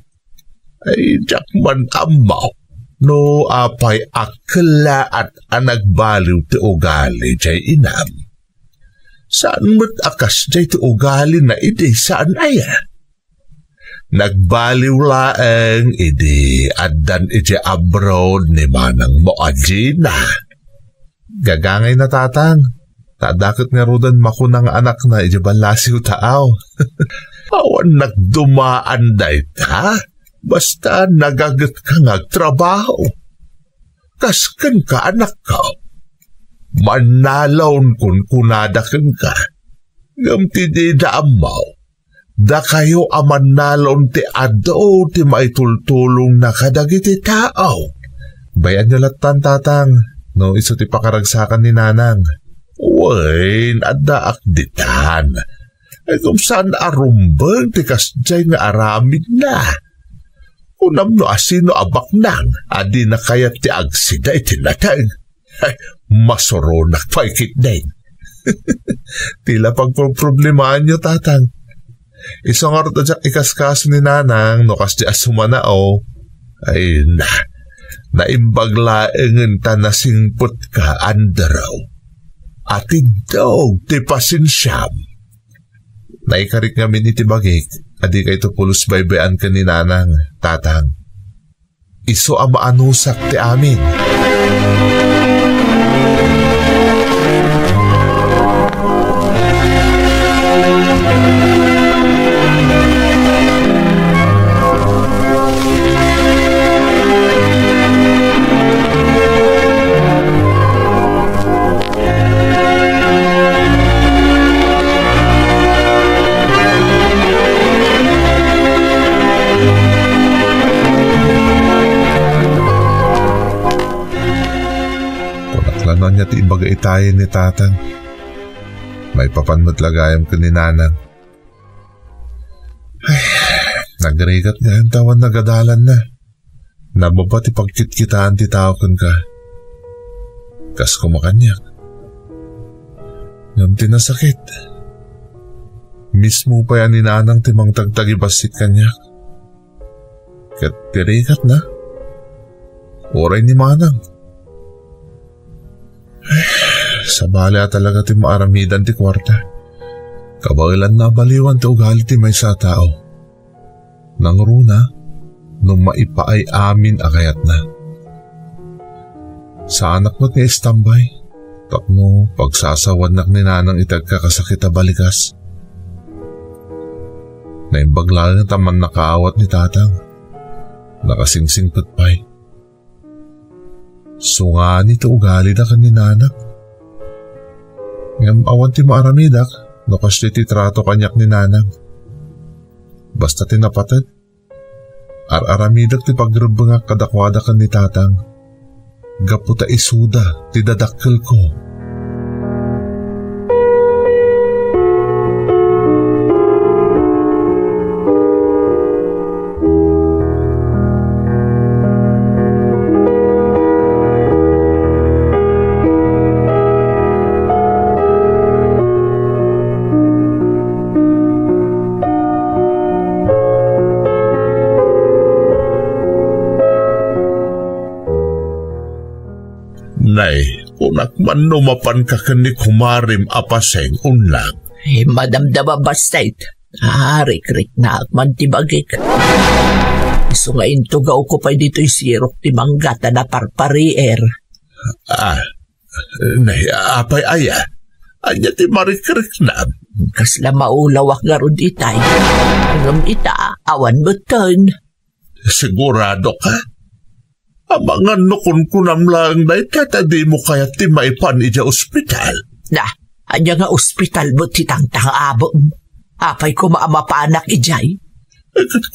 Ay, jakman amaw. No apay akla at anagbaliw ti ugali jay inam. Saan mo't akas jay ti ugali na iti saan aya? Nagbaliw laeng iti addan iti abroad ni manang mo ajina. Gagangay na tatang. Tadakot nga rudan makunang anak na iti balasiw taaw. Awan nagdumaan day ta. Basta nagagat ka ngagtrabaho. Kaskan ka anak ka. Manalaon kun kunadakan ka. Gamti di daamaw. Da kayo amanalon ti ado ti maitultulong na kadagiti tao. Bayan niyo latan tatang. No iso ti pakaragsakan ni nanang. Wain adda akditan. Ay kung saan arumbang ti kasjay nga aramid na. Unam no asino abak nang, adi na kayat ti agsida iti natang. Ay, masoronak pa ikit din. Tila pagproblemahan nyo, tatang. Isang arot adyak ikaskas ni nanang, no kas di asumanao. Ay naimbaglaengan ta na singput ka, andaraw. Atig daw, ti pasinsyam. Naikarik ngamin iti bagik. Adi kay to pulos baybayan ka ni nanang, tatang. Iso ang maanusak ti amin. Niya ti imbaga itayin ni tatang. May papanmatlagayam ka ni nanang. Ay, nagrigat nga ang tawan nagadalan na. Nababa ti pagkitkitaan ti tao kan ka. Kas kumakanyak. Ngam tinasakit. Mismo pa yan ni nanang timang tagtagibasit kanyak. Kat tirikat na. Oray ni manang. Sa bala talaga ti maaramidan ti kwarta. Kabailan na baliwan ti ugali ti may sa tao. Nang runa, nung maipaay amin akayat na. Sa anak mo't nga istambay, tapno pagsasawan nak ni nanang itagkakasakit a balikas. Naimbaglagan taman nakaawat ni tatang. Nakasingsing putpay. Sungani ti ugali da kan ni nanak. Ngam awan ti maaramidak, no kasya ti trato kanyak ni nanang. Basta tinapatid. Ar-aramidak ti pagrubangak kadakwada kan ni tatang. Gaputa isuda ti dadakkel ko. Nay, kunak man numapan ka ni kumarim apaseng unlang. Madamdama bastait. Harik-rik na akman ti bagik. Iso nga intugaw ko pa dito'y sirok ti manggata na parparier. Nay, apay aya. Anya ti marik-rik na. Kasla maulawak nga rod itay. Hanggang ita, awan beton. Sigurado ka? Amangan no kun kunam lang na itatadi mo kaya ti maipan ija ospital. Na, anya nga ospital mo ti tangtang abo. Apay ko maamapanak ijay.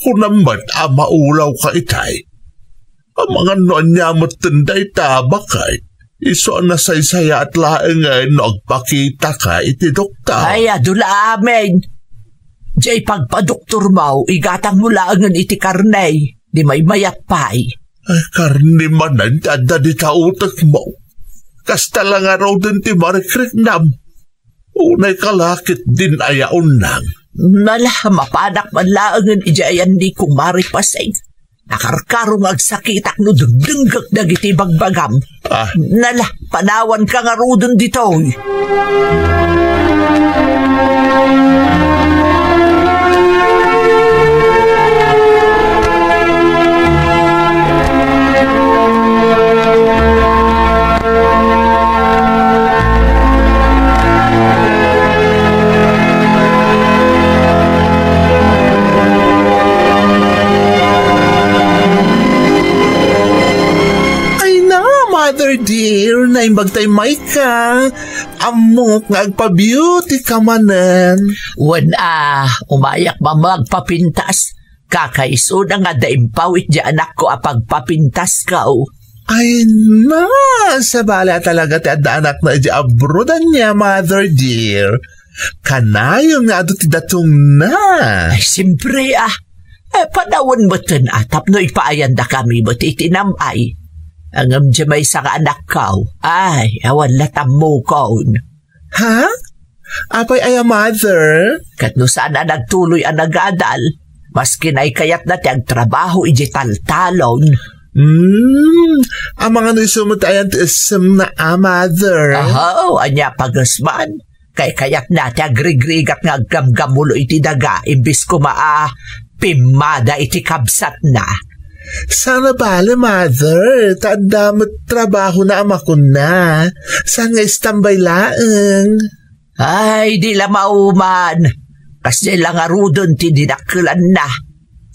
Kunam ba't maulaw ka itay? Ang mga noon niya matenday tabakay. Iso na saysaya at laeng ay nagpakita ka iti doktor. Ay, adula amin. Diyay pagpadoktor mo, igatang mula ang iti karnay. Di may mayat pa'y. Ay, karni manan tada di kautak mo. Kasta lang araw din ti marikriknam. Unay kalakit din ayaon nang. Nala, mapanak man laangan ijayan di kong maripasay. Nakarkarong agsakitak no dugdunggak dagiti bagbagam. Nala, panawan ka nga rudon dito. Mother dear, naimbag tayo may ka. Amok nga agpa-beauty ka manan. Umayak ba magpapintas? Kakaiso na nga daimpawit di anak ko apagpapintas ka Ay na, sa bala talaga ti adda anak na di abroadan niya, mother dear. Kanayo nga ado ti datong na. Ay, simpre panawon mo tan atap no ipaayan da kami mo ti itinamay. Ang may sa anak ko. Ay, awan latam mo kaon. Ha? Apay ay mother? Kat no sana nagtuloy ang nagadal, maskin ay kayat na tiyang trabaho ijital-talon. Ang mga nusumutayan ti isem na mother. Anya pagasman. Kay kayat na tiyang grigrigat nga gamgamulo iti daga, imbis ko pimada iti kabsat na. Sana bala, mother. Tadamot trabaho na ama ko na. Saan nga istambay laeng? Ay, di la mauman. Kasi lang arudon ti dinaklan na.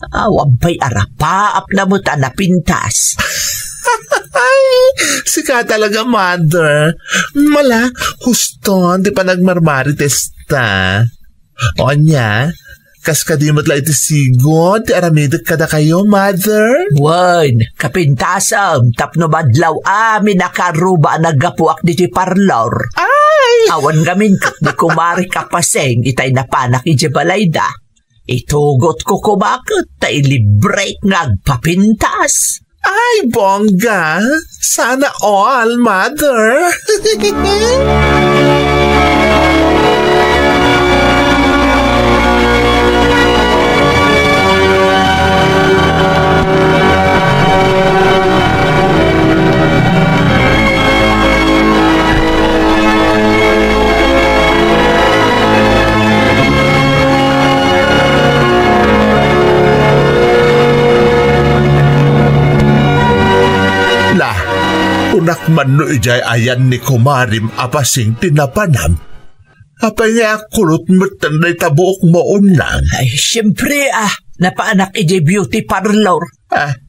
Wampay arapaap na mo ta napintas. Ay, sika talaga, mother. Mala, huston, di pa nagmarmarites ta. O niya, kas kadimot la iti sigod, ti aramidet kada kayo, mother? Wan, kapintasam, tapno madlaw amin nakaruba nagapuak di parlor. Ay! Awan gamin kat di kumari kapaseng itay napanak iti balayda. Itugot ko kumakot, tay libre ngagpapintas. Ay, bongga! Sana all, mother! Unak man no ijay ayan ni kumarim apasing tinapanam. Apay nga kulot mo't na tabuok mo unang. Ay, siyempre napaanak ijay beauty parlor.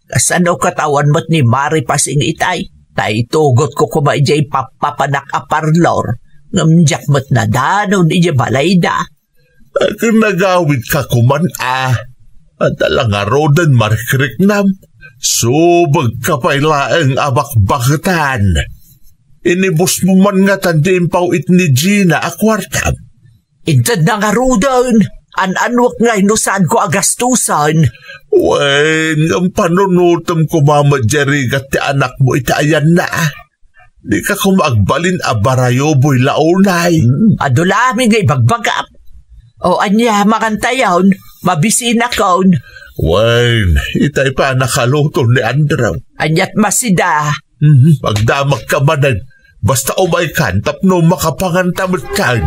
Kasano katawan mo't ni Mari pasing itay. Tay tugot ko kuma ijay papapanak a parlor. Ngamjak mo't na danon ijay balayda. Kung nagawid ka kuman at alang arodan marikriknam. Subag kapaylaeng abak-bakatan. Inibos mo man nga tandiin pawit ni Gina akwartam. Intad na nga rudan. Ananwak nga inusan ko agastusan. Wen, ang panunutom ko mamadjarigat ti anak mo itayan na. Di ka kumagbalin abarayoboy launay. Adulami nga ibagbagap. O anya makantayon, mabisina kaon. Wen, itay pa nakaluto ni Andraw. Anyat masida. Pagdamag ka manan, basta umay kan, tapno makapangantamot kan.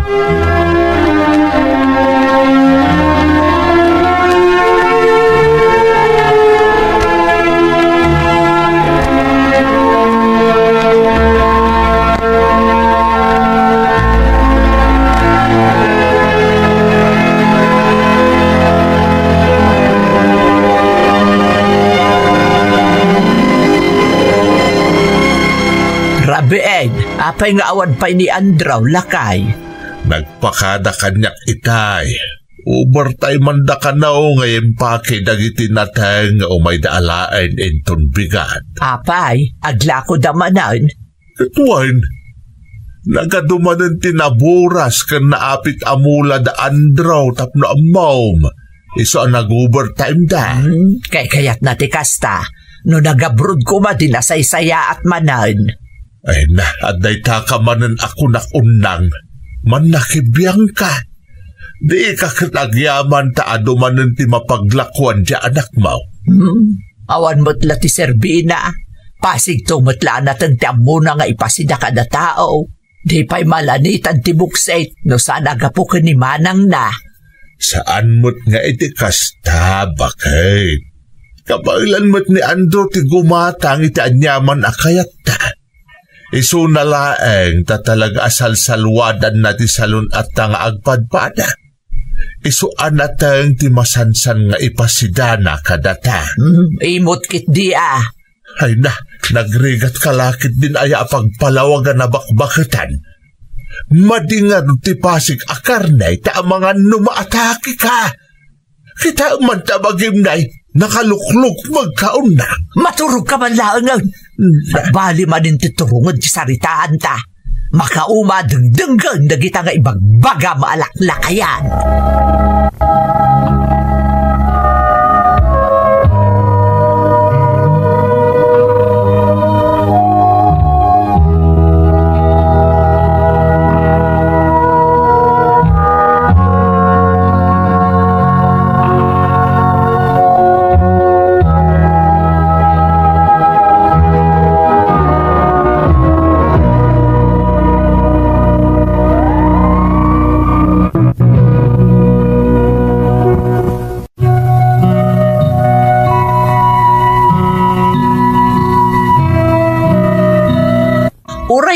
Rabied, apay nga awan pa ni Andraw lakay. Nagpakada kanyak itay. Overtime man da ka na o ngayon pa dagiti natang o may daalain inton bigat. Apay, agla ko damanan. Katuan, nagadumanan tinaburas kan naapit amula da andraw tapno amawm. Iso ang nag-overtime da. Kayat na ti kasta, no nagabrod ko ma dinasaysaya at manan. Ay na, aday takamanan ako nakunang. Man nakibiyang ka. Di ka katagyaman ta adumanan ti mapaglakwan di anak mo. Awan mo't la ti Serbina. Pasig tumot la na tagtiam muna nga ipasida ka na tao. Di pa'y malanitan ti buksait no sana gapukin ni Manang na. Saan mo't nga iti kasta, bakit? Kapailan mo't ni Andrew ti gumatang iti anyaman akayat ta. Isu nalaeng ta talaga asal-salwadan na ti salon at nga agpadpada. Isu anatang ti masansan nga ipasidana kadata. Imot kit di ah. Ay na, nagrigat kalakit din aya pagpalawagan na bakbakitan. Madingan ti pasig akarnay ta mga numaatake ka. Kita man tabagim nay, nakalukluk magkaon na. Maturog ka man laang. Bali man din titurungan ti saritaan ta. Makauma dengdenggan dagita nga ibagbaga maalaklakayan.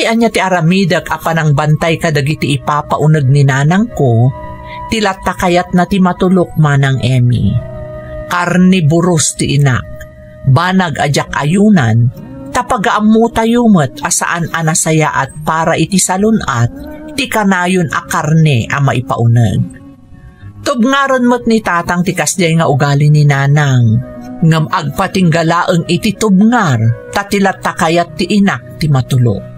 Anya ti aramidak apan ang bantay kadagiti ipapaunag ni nanang ko, tilat takayat na ti matulok manang Emmy. Karniburos ti inak, banag ajak ayunan, tapagaamu tayumet asaan anasayaat para iti salunat, ti kanayon a karne a maipaunag. Tubngaron mo't ni tatang ti kasday nga ugali ni nanang, ngam agpatinggalaeng iti tubngar, tatilat takayat ti inak ti matulok.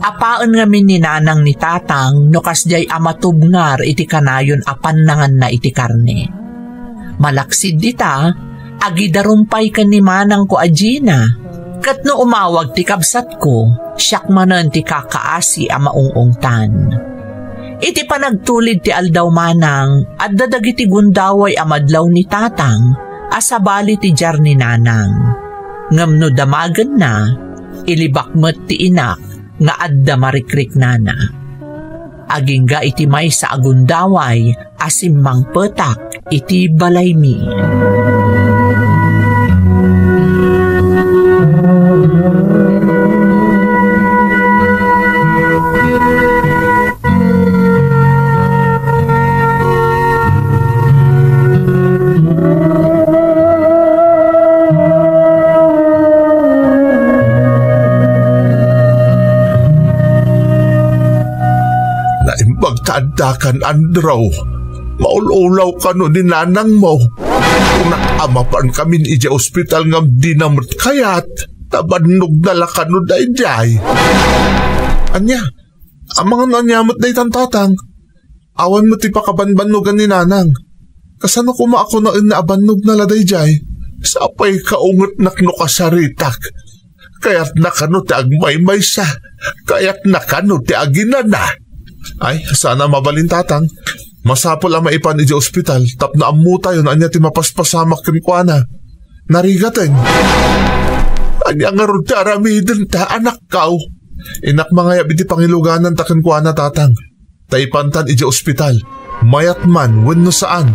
Apaan ngamin ni nanang ni tatang no kasjay amatubngar iti kanayon apan na iti karne. Malaksid dita, agidarumpay ka ni manang ko ajina. Kat no umawag ti kabsat ko, siyak manan ti kakaasi a maungungtan. Iti panagtulid ti aldaw manang at dadagiti gundaway amadlaw ni tatang asabali ti jar ni nanang. Ngam no damagan na, ilibakmet ti inak nga adda marikrik nana. Agingga iti may sa agundaway asim mangpetak iti balaymi. Magtaandakan, Andraw. Maululaw ka no ni nanang mo. Kung nakamapan kami iji ospital ngam dinamot kayat, tabanog na ka no dayjay. Anya, amang nanyamot day tantatang. Awan mo ti pakabanbanugan ni nanang. Kasano kuma ako na inaabanog na ladayjay? Sapay kaungot nakno kasaritak. Kaya't nakano ti agmaymay sa. Kaya't nakano ti aginana. Ay, sana mabalin tatang. Masapol ang maipan iji ospital, tapna amu tayo na anya ti mapaspasamak kinkwana. Narigaten. Anya nga ron ti aramidin ta, anak kao. Inak mga yabi ti pangiluganan ta kinkwana tatang. Taipantan iji ospital. Mayat man, wenno saan.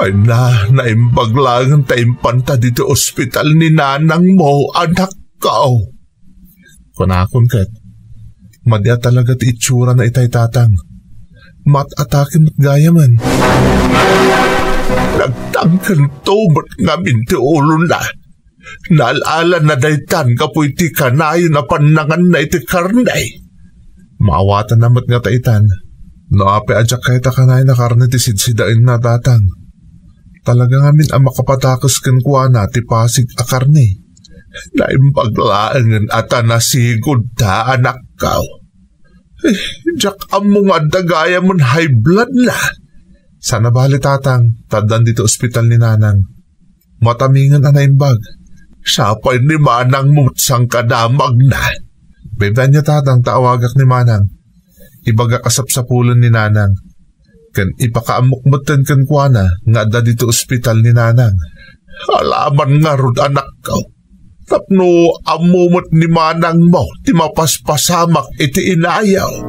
Apay na naimbaglangan taimpanta dito ospital ni nanang mo, anak ka. Kunakon kat, madya talaga ti itsura na itay tatang. Mat-atake mo't gaya man. Nagtangkan to ba't ngamin ti ulo na. Naalala na daytan kapoy ti kanayo na panangan na iti karnay. Maawatan namat nga taitan. No ape adyak kay ta kanayo na karne ti sidsidain na tatang. Talaga ngamin ang makapatakas kan kuha na ti pasig a karne. Naimbaglaangan ata nasigod ta anak ka. Diyak among adagaya mon high blood na. Sana bali tatang, tadan dito ospital ni nanang. Matamingan na naimbag. Siya pa'y ni manang mutsang kadamag na. Beban niya tatang, taawagak ni manang. Ibaga kasapsapulan ni nanang. Kan ipakaamukmutan kan kuwana, nga da dito ospital ni nanang. Alaman nga rod anak ka. Tapno amumot ni manang mo, ti mapaspasamak iti inayaw.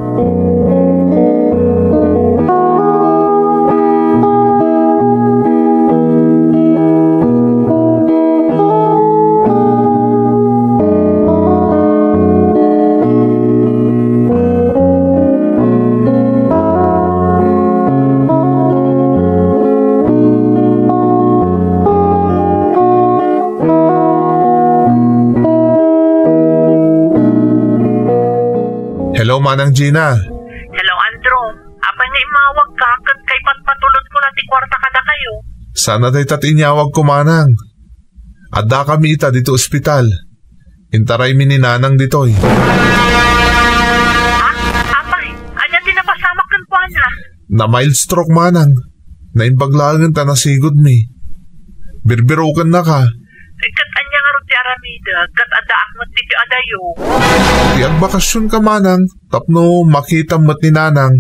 Hello, Manang Gina. Hello, Andrew. Apay nga imawag ka, kat kay patpatulod ko na ti kwarta kada kayo. Sana day tatinyawag ko, Manang. Adda kami ita dito ospital. Intaray mi ni nanang ditoy. Ha? Apay, anya tinapasamak kan po na? Na mild stroke, Manang. Naimbaglangan ta nasigod mi. Birbirukan na ka. Kat anya nga ron ti aramida, kat adaak mo ti adayo. Di agbakasyon ka, Manang. Tapno makita mo't ni nanang.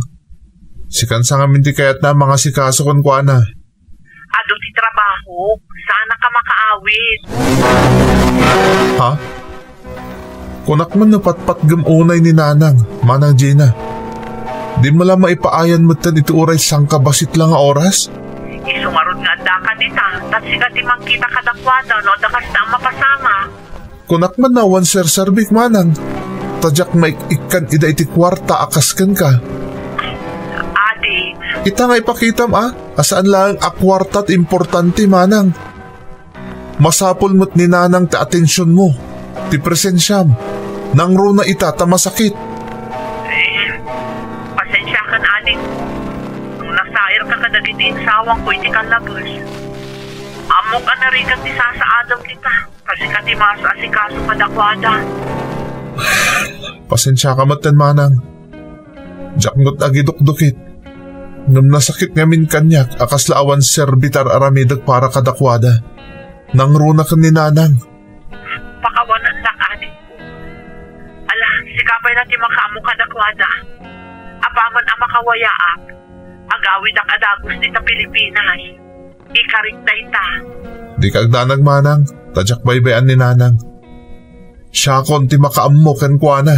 Sikan sa ngamin di kayat na mga sikaso kon kwa na. Ado ti trabaho, sana ka makaawit. Ha? Kunak man napatpat gamunay ni nanang, Manang Gina. Di mo lang maipaayan mo't tan ito uray sang kabasit lang nga oras? Isumarod nga anda ka dita, tat siga ti mangkita kadakwada no dakas na ang mapasama. Kunak man na one sir-servik, Manang. Tadyak maikikan ida iti kwarta akaskan ka. Adi. Ita nga ipakitam asaan lang akwarta at importante, Manang. Masapol mo't ni nanang ti atensyon mo, ti presensyam, nang runa ita ta masakit. Pasensya kan Adi. Nung nasair ka kadagiti sawang ko iti kalabos. Amok ka na rin ka ti sasaadaw kita, kasi ka ti mas asikaso kadakwada. Pasensya ka matan, Manang. Diyak mo't agidukdukit. Ngam nasakit ngamin kanyak, akas laawan serbitar aramidag para kadakwada. Nang runa ka ni nanang. Pakawanan lang, adik ko. Ala, sikapay na ti makaamo kadakwada. Apaman ang makawayaak. Agawid ang adagos ni ta Pilipinas. Ikarit na ita. Di kagdanag, Manang. Tadyak baybayan ni nanang. Siya konti makaamo kan kwa na.